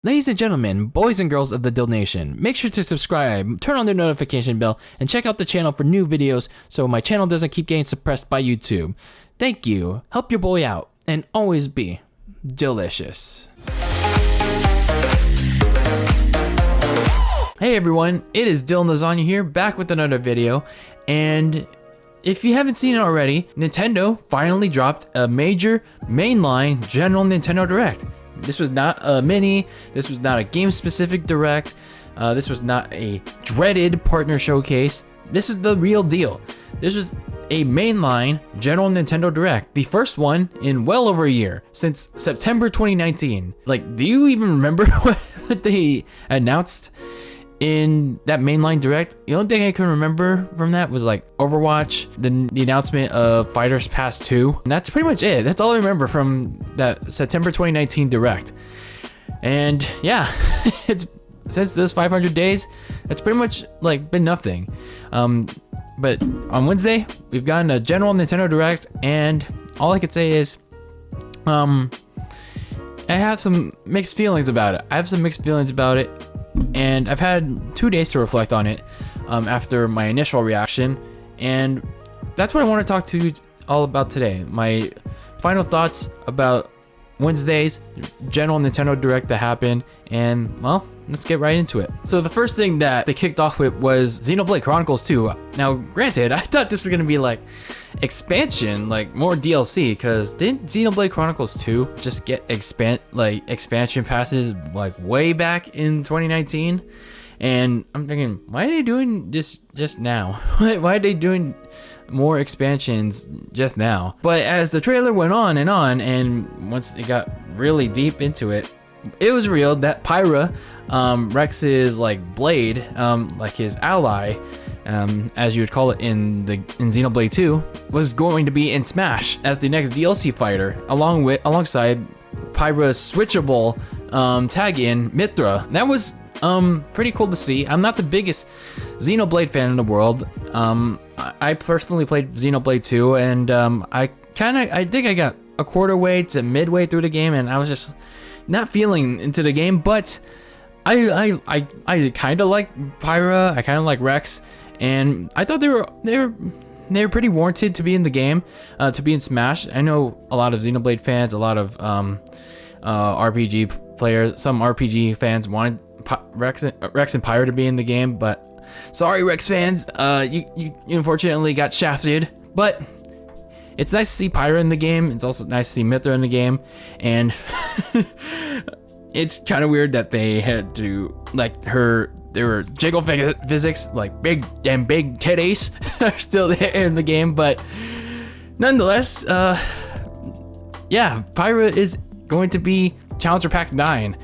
Ladies and gentlemen, boys and girls of the Dill Nation, make sure to subscribe, turn on the notification bell, and check out the channel for new videos so my channel doesn't keep getting suppressed by YouTube. Thank you, help your boy out, and always be delicious. Hey everyone, it is DylanLasagna here, back with another video, and if you haven't seen it already, Nintendo finally dropped a major mainline general Nintendo Direct. This was not a mini, this was not a game-specific direct, this was not a dreaded partner showcase. This is the real deal. This was a mainline general Nintendo Direct, the first one in well over a year, since September 2019. Like, do you even remember what they announced in that mainline direct? The only thing I can remember from that was like Overwatch, the announcement of Fighters Pass 2. And that's pretty much it. That's all I remember from that September 2019 direct. And yeah, it's since this 500 days, it's pretty much like been nothing. But on Wednesday, we've gotten a general Nintendo Direct, and all I could say is, I have some mixed feelings about it. And I've had 2 days to reflect on it after my initial reaction, and that's what I want to talk to you all about today. My final thoughts about Wednesday's general Nintendo Direct that happened, and well, let's get right into it. So the first thing that they kicked off with was Xenoblade Chronicles 2. Now, granted, I thought this was gonna be like expansion, like more DLC, because didn't Xenoblade Chronicles 2 just get expansion passes like way back in 2019? And I'm thinking, why are they doing this just now? Why are they doing more expansions just now? But as the trailer went on, and once it got really deep into it, it was revealed that Pyra, Rex's like blade, like his ally, as you would call it in Xenoblade 2, was going to be in Smash as the next DLC fighter, alongside Pyra's switchable tag-in Mithra. That was pretty cool to see. I'm not the biggest Xenoblade fan in the world. I personally played Xenoblade 2, and I think I got a quarter way to midway through the game, and I was just not feeling into the game. But I kind of like Pyra, I kind of like Rex, and I thought they were pretty warranted to be in the game, to be in Smash. I know a lot of Xenoblade fans, a lot of RPG players, some RPG fans wanted Rex and Pyra to be in the game, but sorry, Rex fans, you unfortunately got shafted. But it's nice to see Pyra in the game. It's also nice to see Mithra in the game, and it's kind of weird that they had to there were jiggle physics, like big titties are still there in the game, but nonetheless, yeah, Pyra is going to be Challenger Pack 9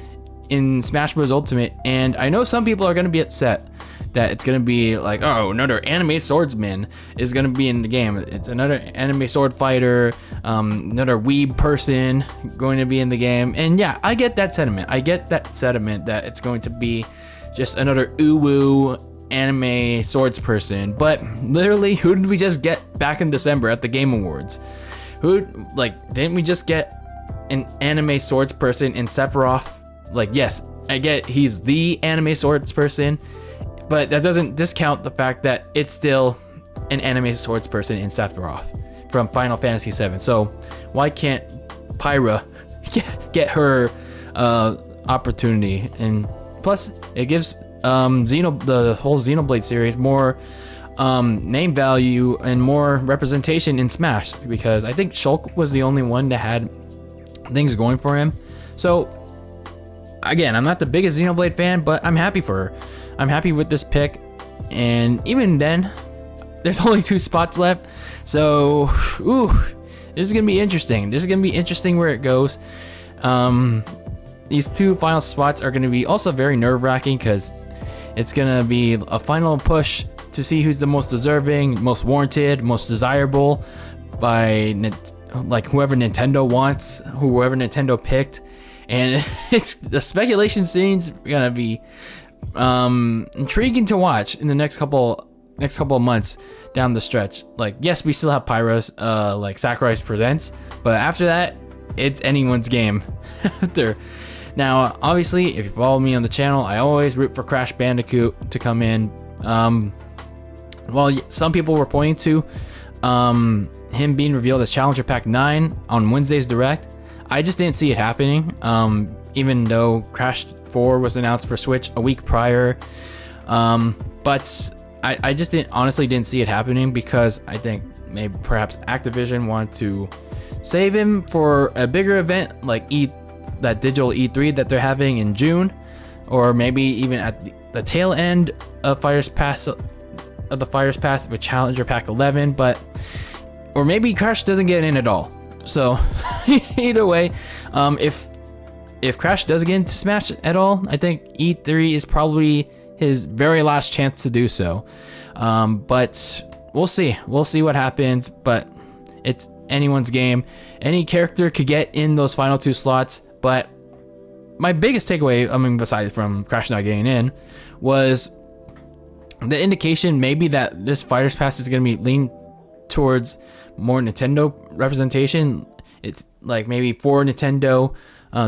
in Smash Bros. Ultimate, and I know some people are going to be upset that it's going to be like, oh, another anime swordsman is going to be in the game. It's another anime sword fighter, another weeb person going to be in the game. And yeah, I get that sentiment. That it's going to be just another uwu anime swords person. But literally, who did we just get back in December at the Game Awards? Didn't we just get an anime swords person in Sephiroth? Like, yes, I get he's the anime swords person, but that doesn't discount the fact that it's still an anime swords person in Sephiroth from Final Fantasy VII. So why can't Pyra get her opportunity? And plus, it gives the whole Xenoblade series more name value and more representation in Smash, because I think Shulk was the only one that had things going for him. So again, I'm not the biggest Xenoblade fan, but I'm happy for her. I'm happy with this pick, and even then, there's only 2 spots left, so this is gonna be interesting. Where it goes. These 2 final spots are gonna be also very nerve-wracking, because it's gonna be a final push to see who's the most deserving, most warranted, most desirable by whoever Nintendo wants, whoever Nintendo picked. And the speculation scene's gonna be intriguing to watch in the next couple of months down the stretch. Like, yes, we still have Pyro's Sakurai Presents, but after that, it's anyone's game. After Now, obviously, if you follow me on the channel, I always root for Crash Bandicoot to come in. Well, some people were pointing to him being revealed as Challenger Pack 9 on Wednesday's Direct. I just didn't see it happening, even though Crash 4 was announced for Switch a week prior. But I just honestly didn't see it happening because I think maybe perhaps Activision wanted to save him for a bigger event like that digital E3 that they're having in June, or maybe even at the tail end of the Fires Pass with Challenger Pack 11, or maybe Crash doesn't get in at all. So either way, if Crash does get into Smash at all, I think E3 is probably his very last chance to do so. But we'll see what happens. But it's anyone's game. Any character could get in those final 2 slots. But my biggest takeaway, I mean, besides from Crash not getting in, was the indication maybe that this Fighters Pass is going to be leaned towards more Nintendo representation. It's like maybe 4 Nintendo,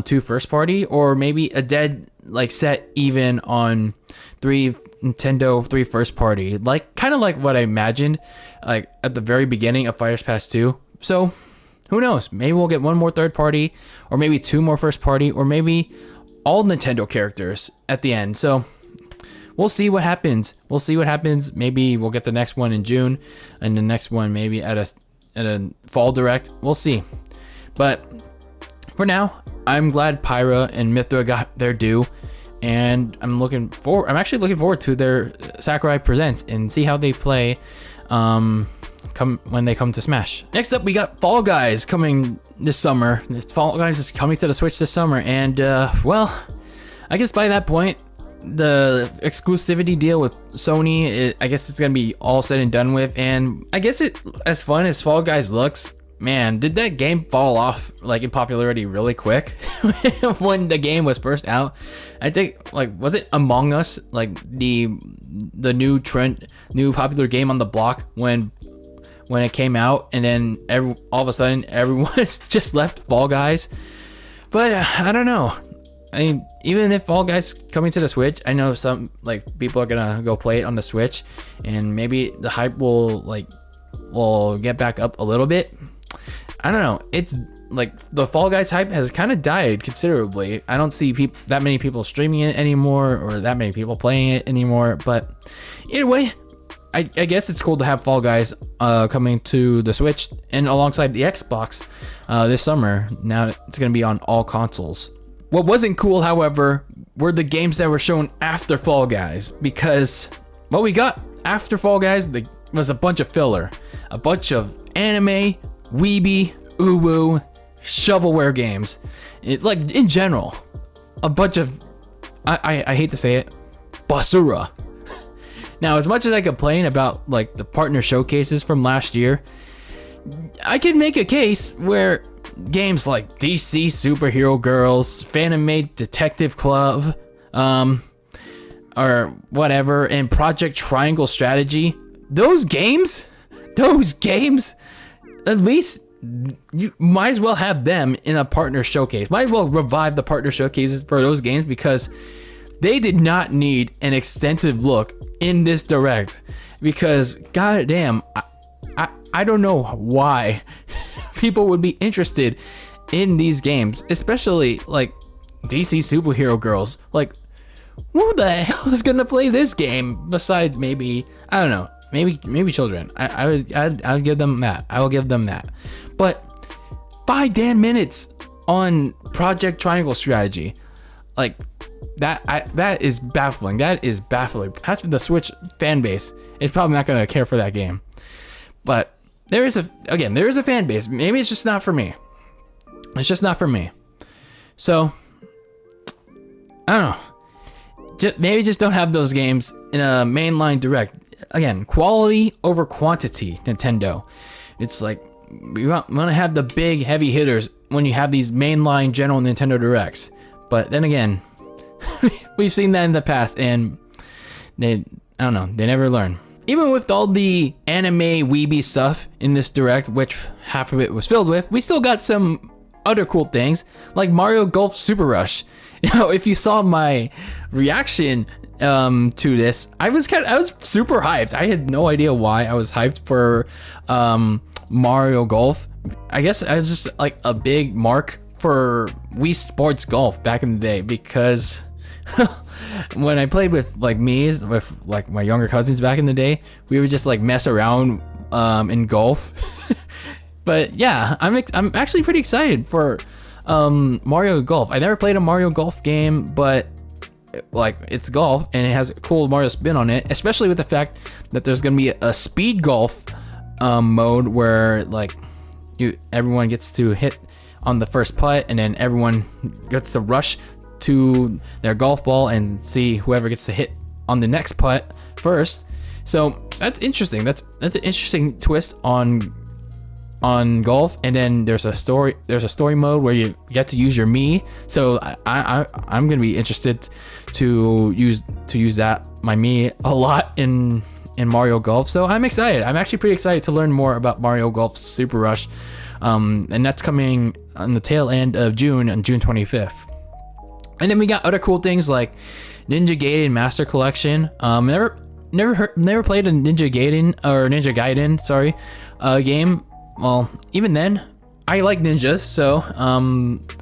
2 first party, or maybe a dead like set even on 3 Nintendo, 3 first party, like kind of like what I imagined like at the very beginning of Fighters Pass 2. So who knows, maybe we'll get 1 more third party, or maybe 2 more first party, or maybe all Nintendo characters at the end. So we'll see what happens. Maybe we'll get the next one in June, and the next one maybe at a fall direct. We'll see. But for now, I'm glad Pyra and Mythra got their due, and I'm actually looking forward to their Sakurai Presents and see how they play when they come to Smash. Next up, we got Fall Guys coming this summer. This Fall Guys is coming to the Switch this summer, and well, I guess by that point, the exclusivity deal with Sony, I guess it's gonna be all said and done with. And I guess as fun as Fall Guys looks, man, did that game fall off like in popularity really quick when the game was first out? I think, like, was it Among Us, like the new popular game on the block when it came out, and then all of a sudden everyone just left Fall Guys. But I don't know. I mean, even if Fall Guys coming to the Switch, I know some like people are gonna go play it on the Switch, and maybe the hype will get back up a little bit. I don't know. It's like the Fall Guys hype has kind of died considerably. I don't see that many people streaming it anymore, or that many people playing it anymore. But either way, I guess it's cool to have Fall Guys coming to the Switch and alongside the Xbox this summer. Now it's gonna be on all consoles. What wasn't cool, however, were the games that were shown after Fall Guys, because what we got after Fall Guys was a bunch of filler, a bunch of anime, weeby, uwu, shovelware games. Like in general, a bunch of I hate to say it, basura. Now, as much as I complain about like the partner showcases from last year, I can make a case where games like DC Superhero Girls, Phantom Maid Detective Club, or whatever, and Project Triangle Strategy, those games, at least you might as well have them in a partner showcase. Might as well revive the partner showcases for those games, because they did not need an extensive look in this direct, because goddamn, I don't know why people would be interested in these games, especially like DC Superhero Girls. Like, who the hell is gonna play this game besides maybe, I don't know, maybe children. I'll give them that. I will give them that. But 5 damn minutes on Project Triangle Strategy, like that is baffling. That is baffling. Half of the Switch fan base is probably not gonna care for that game. But there is a fan base. Maybe it's just not for me. It's just not for me. So I don't know. Maybe just don't have those games in a mainline direct. Again, quality over quantity, Nintendo. It's like we want to have the big heavy hitters when you have these mainline general Nintendo directs. But then again, we've seen that in the past, and they never learn. Even with all the anime weeby stuff in this direct, which half of it was filled with, we still got some other cool things like Mario Golf Super Rush. You know, if you saw my reaction to this, I was super hyped. I had no idea why I was hyped for Mario Golf. I guess I was just like a big mark for Wii Sports Golf back in the day, because when I played with like my younger cousins back in the day, we would just like mess around in golf. But yeah, I'm actually pretty excited for Mario Golf. I never played a Mario Golf game, but like it's golf and it has a cool Mario spin on it, especially with the fact that there's gonna be a speed golf mode where like everyone gets to hit on the first putt, and then everyone gets to rush to their golf ball and see whoever gets to hit on the next putt first. So that's interesting. That's an interesting twist on golf. And then there's a story mode where you get to use your Mii. So I'm gonna be interested to use that my Mii a lot in Mario Golf. So I'm excited. I'm actually pretty excited to learn more about Mario Golf Super Rush. And that's coming on the tail end of June, on June 25th. And then we got other cool things like Ninja Gaiden Master Collection. Never played a Ninja Gaiden game. Well, even then, I like ninjas, so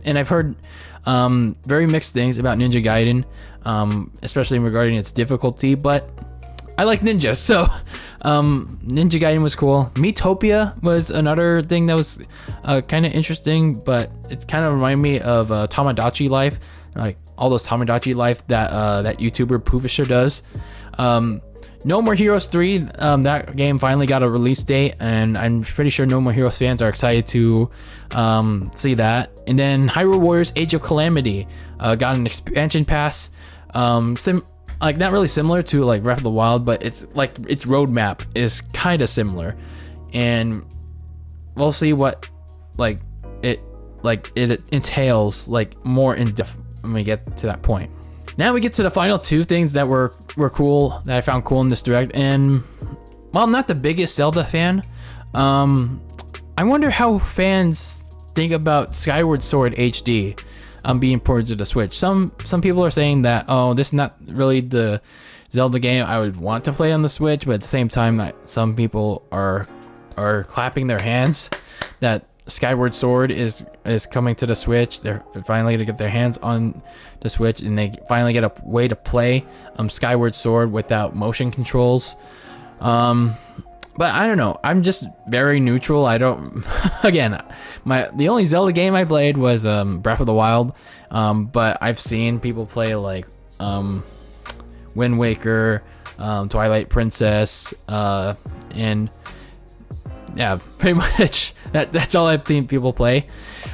and I've heard very mixed things about Ninja Gaiden, especially regarding its difficulty, but I like ninjas, so Ninja Gaiden was cool. Miitopia was another thing that was kind of interesting, but it kind of reminded me of Tamagotchi Life, like all those Tamagotchi Life that YouTuber Poovisher does. No More Heroes 3, that game finally got a release date, and I'm pretty sure No More Heroes fans are excited to see that. And then Hyrule Warriors Age of Calamity got an expansion pass, like not really similar to like Breath of the Wild, but it's like its roadmap is kind of similar, and we'll see what it entails like more in depth when we get to that point. Now we get to the final two things that were cool, that I found cool in this direct. And while I'm not the biggest Zelda fan, I wonder how fans think about Skyward Sword HD being ported to the Switch. Some people are saying that, oh, this is not really the Zelda game I would want to play on the Switch, but at the same time, some people are clapping their hands that Skyward Sword is coming to the Switch. They're finally gonna get their hands on the Switch, and they finally get a way to play Skyward Sword without motion controls. But I don't know. I'm just very neutral. I don't. Again, the only Zelda game I played was Breath of the Wild. But I've seen people play like Wind Waker, Twilight Princess, and yeah, pretty much that's all I've seen people play.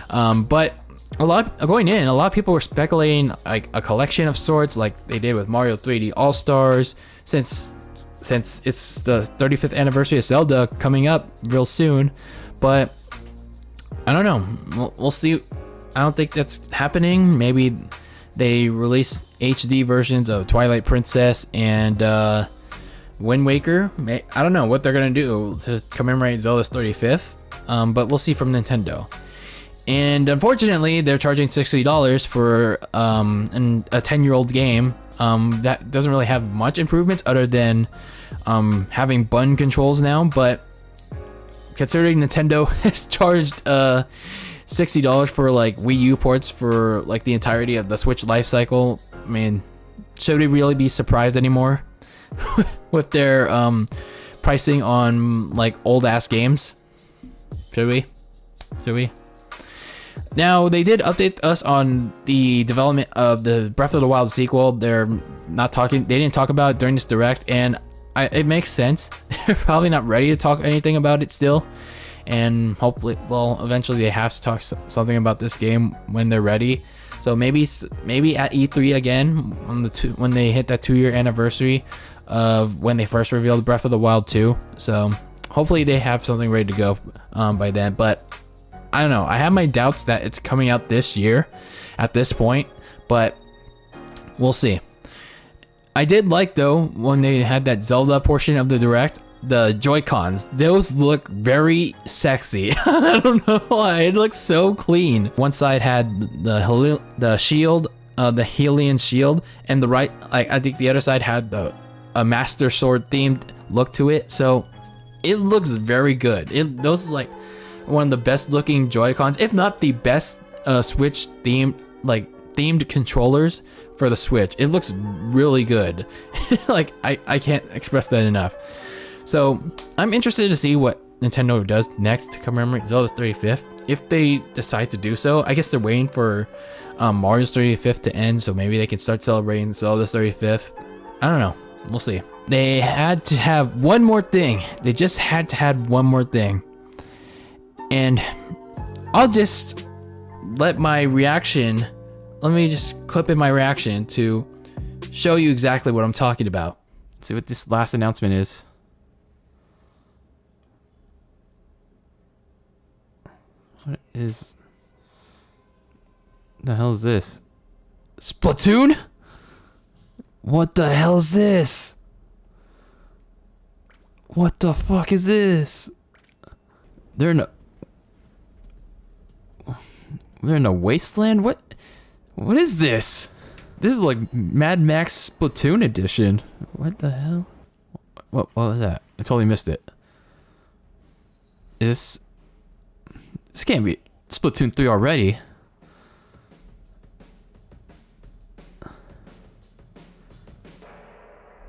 But a lot of people were speculating like a collection of sorts, like they did with Mario 3D All Stars, since it's the 35th anniversary of Zelda coming up real soon. But I don't know. We'll see. I don't think that's happening. Maybe they release HD versions of Twilight Princess and Wind Waker. I don't know what they're gonna do to commemorate Zelda's 35th, but we'll see from Nintendo. And unfortunately, they're charging $60 for a 10-year-old game that doesn't really have much improvements other than having button controls now. But considering Nintendo has charged $60 for like Wii U ports for like the entirety of the Switch life cycle, I mean, should we really be surprised anymore with their pricing on like old ass games? Should we? Now, they did update us on the development of the Breath of the Wild sequel. They didn't talk about it during this direct, and it makes sense. They're probably not ready to talk anything about it still, and hopefully, eventually they have to talk something about this game when they're ready. So maybe at E3 again, on when they hit that 2-year anniversary of when they first revealed Breath of the Wild 2. So hopefully they have something ready to go by then. But I don't know. I have my doubts that it's coming out this year at this point, but we'll see. I did like, though, when they had that Zelda portion of the direct. the Joy-Cons. Those look very sexy. I don't know why. It looks so clean. One side had the shield, the Hylian shield, and the right, I think the other side had a Master Sword themed look to it. So it looks very good. Those are like one of the best looking Joy-Cons, if not the best Switch themed controllers for the Switch. It looks really good. Like I can't express that enough. So I'm interested to see what Nintendo does next to commemorate Zelda's 35th. If they decide to do so, I guess they're waiting for Mario's 35th to end, so maybe they can start celebrating Zelda's 35th. I don't know. We'll see. They had to have one more thing. They just had to have one more thing. And I'll just let my reaction, let me just clip in my reaction to show you exactly what I'm talking about. Let's see what this last announcement is. What is... the hell is this? Splatoon? What the hell is this? What the fuck is this? They're in a wasteland? What is this? This is like Mad Max Splatoon edition. What the hell? What was that? I totally missed it. This can't be Splatoon 3 already.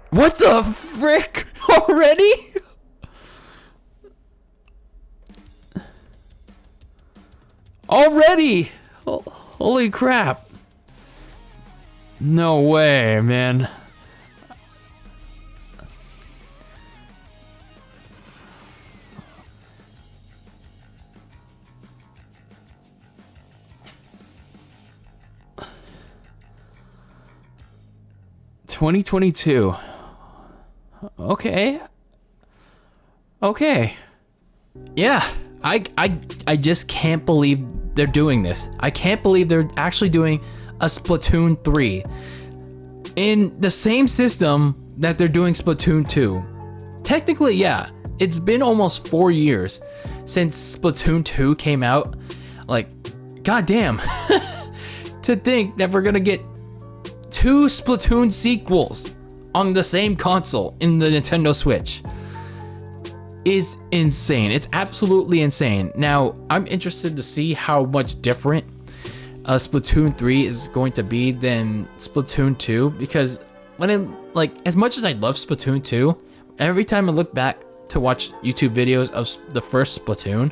What the frick? Already? Already? Holy crap. No way, man. $2022. Okay. Yeah, I just can't believe they're doing this. I can't believe they're actually doing a Splatoon 3 in the same system that they're doing Splatoon 2. Technically, yeah, it's been almost 4 years since Splatoon 2 came out. Like, goddamn. To think that we're gonna get 2 Splatoon sequels on the same console in the Nintendo Switch is insane. It's absolutely insane. Now, I'm interested to see how much different Splatoon 3 is going to be than Splatoon 2, because as much as I love Splatoon 2, every time I look back to watch YouTube videos of the first Splatoon,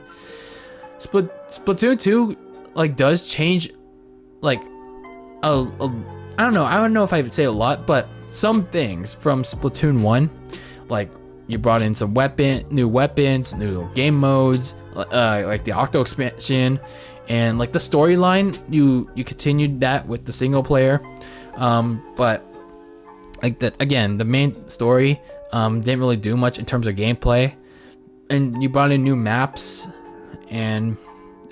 Splatoon 2 does change I don't know if I would say a lot, but some things from Splatoon 1, like you brought in some new weapons, new game modes, like the Octo expansion, and like the storyline, you continued that with the single player, but like that again, the main story didn't really do much in terms of gameplay, and you brought in new maps, and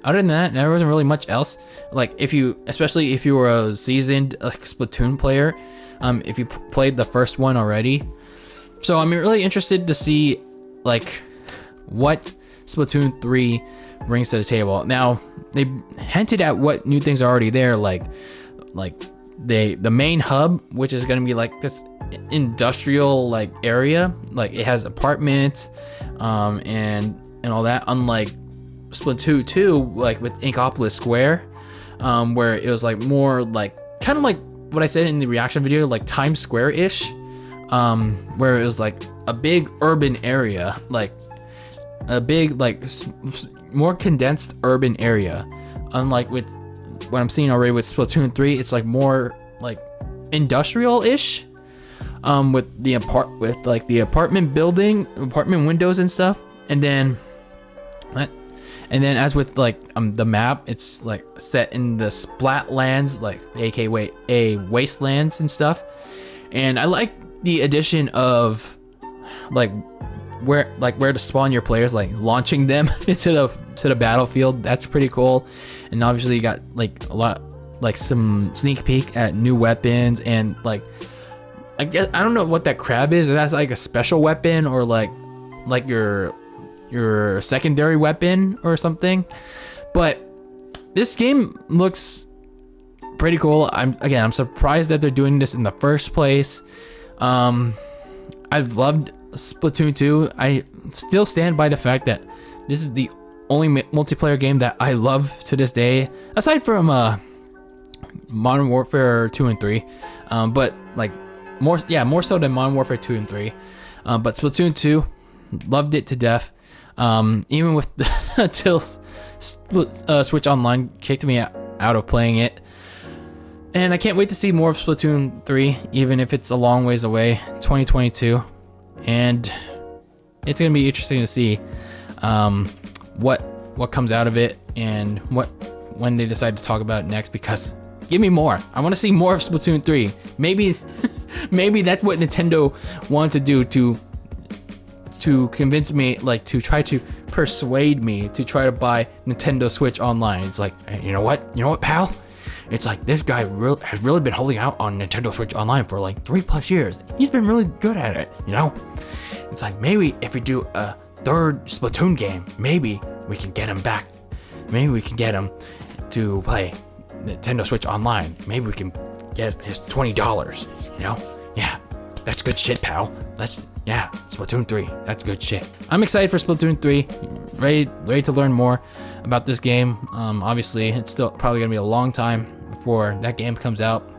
other than that, there wasn't really much else. Like especially if you were a seasoned Splatoon player, if you played the first one already. So I'm really interested to see what Splatoon 3 brings to the table. Now, they hinted at what new things are already there, like the main hub, which is going to be like this industrial area. Like it has apartments and all that, unlike Splatoon 2, with Inkopolis Square, where it was more kind of like what I said in the reaction video, like Times Square-ish, where it was a big urban area, a big more condensed urban area. Unlike with what I'm seeing already with Splatoon 3, it's more industrial-ish, with the apartment building, apartment windows and stuff, and then as with the map, it's set in the Splatlands, aka wastelands and stuff. And I like the addition of where to spawn your players, launching them into the battlefield. That's pretty cool. And obviously you got a lot, some sneak peek at new weapons, and I guess I don't know what that crab is. If that's a special weapon or like your secondary weapon or something. But this game looks pretty cool. I'm surprised that they're doing this in the first place. I've loved Splatoon 2. I still stand by the fact that this is the only multiplayer game that I love to this day, aside from Modern Warfare 2 and 3. But like more so than Modern Warfare 2 and 3. But Splatoon 2, loved it to death. Even with until Switch Online kicked me out of playing it. And I can't wait to see more of Splatoon 3, even if it's a long ways away, 2022. And it's going to be interesting to see what comes out of it and when they decide to talk about it next, because give me more. I want to see more of Splatoon 3. Maybe that's what Nintendo wanted to do to convince me, like to try to persuade me to try to buy Nintendo Switch Online. It's like, hey, you know what, pal? It's like this guy has really been holding out on Nintendo Switch Online for like 3+ years. He's been really good at it, you know? It's like, maybe if we do a third Splatoon game, maybe we can get him back. Maybe we can get him to play Nintendo Switch Online. Maybe we can get his $20, you know? Yeah, that's good shit, pal. Splatoon 3, that's good shit. I'm excited for Splatoon 3, ready to learn more about this game. Obviously, it's still probably gonna be a long time before that game comes out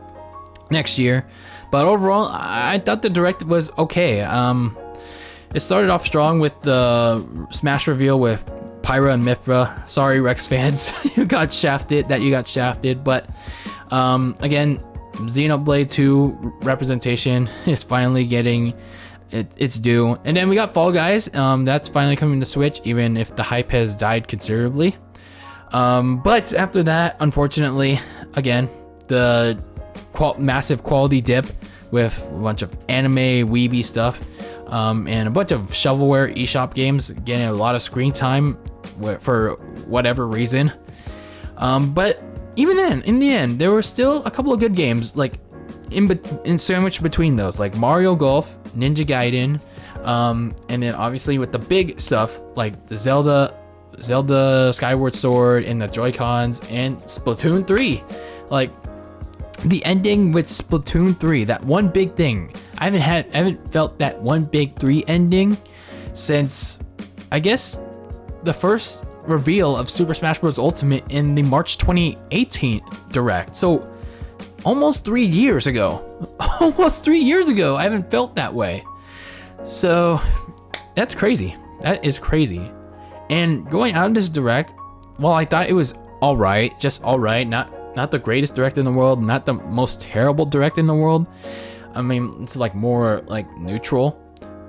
next year. But overall, I thought the Direct was okay. It started off strong with the Smash reveal with Pyra and Mythra. Sorry, Rex fans, you got shafted. But again, Xenoblade 2 representation is finally getting its due. And then we got Fall Guys. That's finally coming to Switch, even if the hype has died considerably. But after that, unfortunately, again, the massive quality dip with a bunch of anime weeby stuff, and a bunch of shovelware eShop games getting a lot of screen time for whatever reason. But even then, in the end, there were still a couple of good games, like in sandwiched between those, like Mario Golf, Ninja Gaiden, and then obviously with the big stuff like the Zelda Skyward Sword and the Joy-Cons and Splatoon 3. Like the ending with Splatoon 3, that one big thing. I haven't felt that one big 3 ending since, I guess, the first reveal of Super Smash Bros. Ultimate in the March 2018 Direct. So almost 3 years ago. I haven't felt that way. So that's crazy. That is crazy. And going out of this Direct, well, I thought it was alright, just alright, not the greatest Direct in the world, not the most terrible Direct in the world. I mean, it's like more like neutral.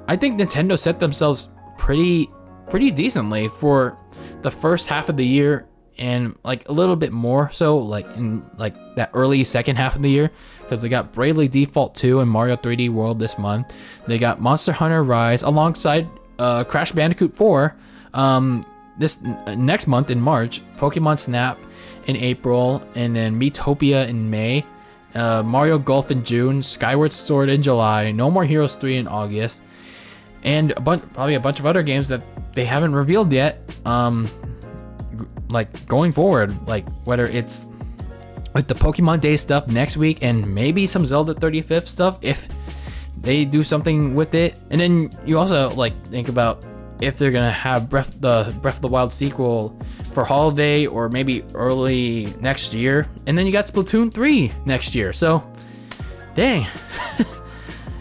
I think Nintendo set themselves pretty decently for the first half of the year, and like a little bit more so like in like that early second half of the year, because they got Bravely Default 2 and Mario 3D World this month. They got Monster Hunter Rise alongside Crash Bandicoot 4 this next month in March, Pokemon Snap in April, and then Miitopia in May, Mario Golf in June, Skyward Sword in July, No More Heroes 3 in August, and probably a bunch of other games that they haven't revealed yet. Like going forward, like whether it's with the Pokemon Day stuff next week and maybe some Zelda 35th stuff if they do something with it. And then you also like think about if they're gonna have Breath of the Wild sequel for holiday or maybe early next year, and then you got Splatoon 3 next year. So dang.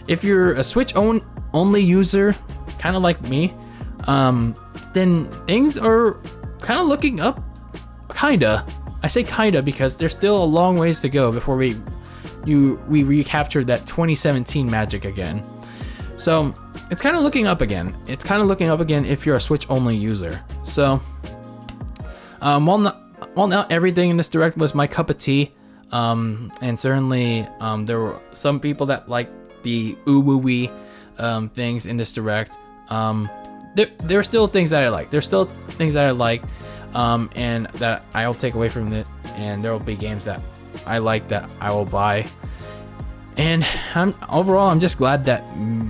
If you're a Switch only user, kind of like me, then things are kind of looking up. I say kinda because there's still a long ways to go before we recapture that 2017 magic again. So it's kind of looking up again. If you're a Switch only user. So while not everything in this Direct was my cup of tea, and certainly there were some people that liked the ooh-wee things in this Direct. There are still things that I like. And that I'll take away from it, and there will be games that I like that I will buy. And overall, I'm just glad that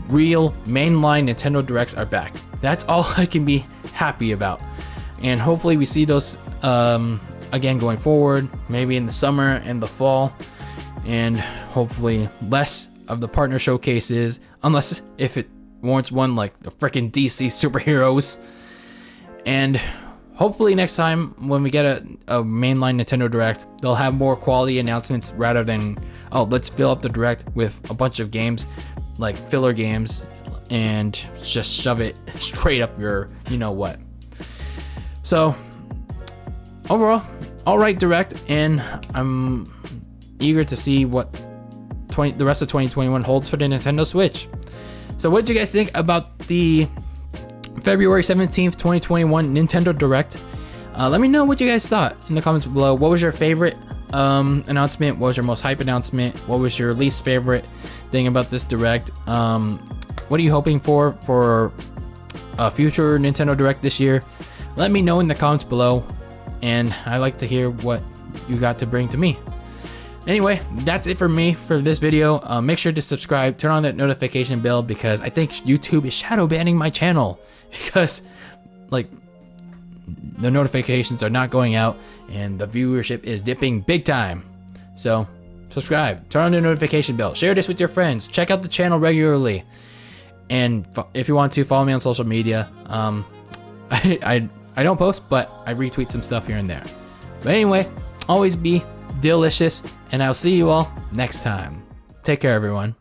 real mainline Nintendo Directs are back. That's all I can be happy about. And hopefully we see those again going forward, maybe in the summer and the fall, and hopefully less of the partner showcases, unless if it warrants one like the freaking DC superheroes. And hopefully next time when we get a mainline Nintendo Direct, they'll have more quality announcements rather than, oh, let's fill up the Direct with a bunch of games, like filler games, and just shove it straight up your you know what. So overall, alright Direct, and I'm eager to see what the rest of 2021 holds for the Nintendo Switch. So what did you guys think about the February 17th, 2021 Nintendo Direct? Let me know what you guys thought in the comments below. What was your favorite announcement? What was your most hype announcement? What was your least favorite thing about this Direct? What are you hoping for a future Nintendo Direct this year? Let me know in the comments below, and I like to hear what you got to bring to me. Anyway, that's it for me for this video. Make sure to subscribe, turn on that notification bell, because I think YouTube is shadow banning my channel because like the notifications are not going out and the viewership is dipping big time. So subscribe, turn on the notification bell, share this with your friends, check out the channel regularly, and if you want to, follow me on social media. I don't post, but I retweet some stuff here and there. But anyway, always be delicious, and I'll see you all next time. Take care, everyone.